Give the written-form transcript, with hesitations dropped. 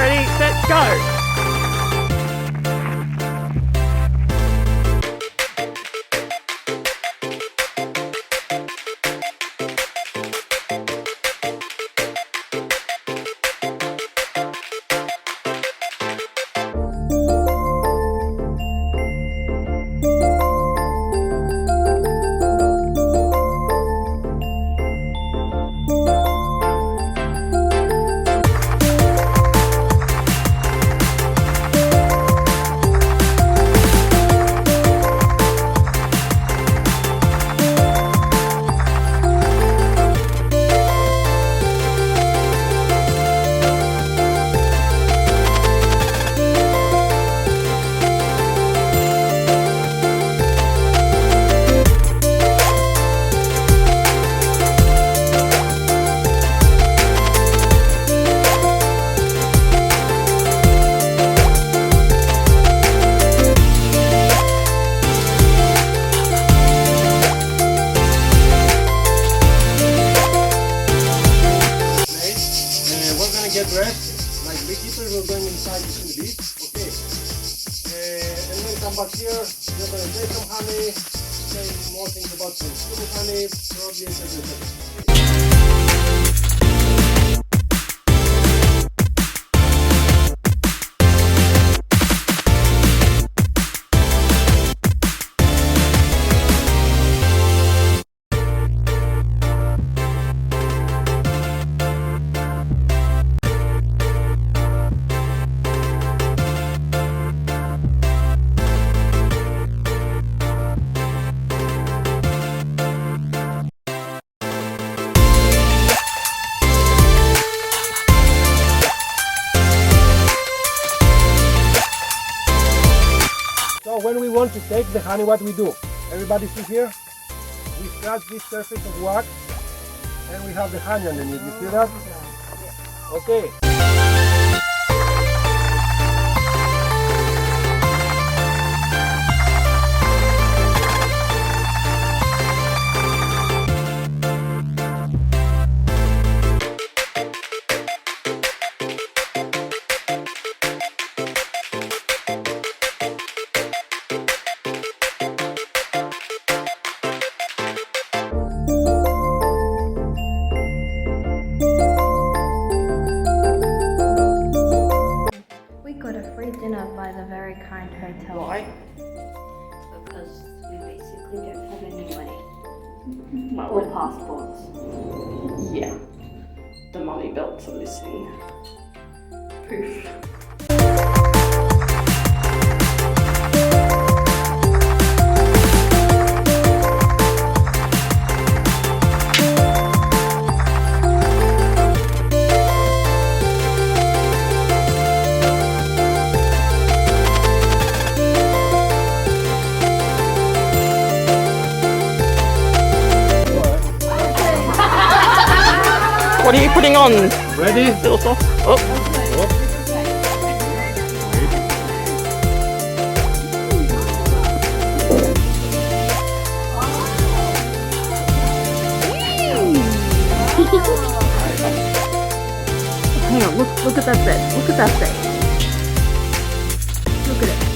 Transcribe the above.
Ready, set, go! Get dressed, like beekeepers, we're going inside to the beach, okay? And then come back here, we're going to take some honey, say more things about some scuba honey, probably everything. So when we want to take the honey, what we do? Everybody see here? We scratch this surface of wax and we have the honey underneath. You see that? Okay. Dinner by the very kind hotel. Why? Because we basically don't have any money. Or passports. Yeah. The mummy belts are missing. Poof. What are you putting on? Ready? Little sauce. Oh. Hang on, look at that bed. Look at that bed. Look at it.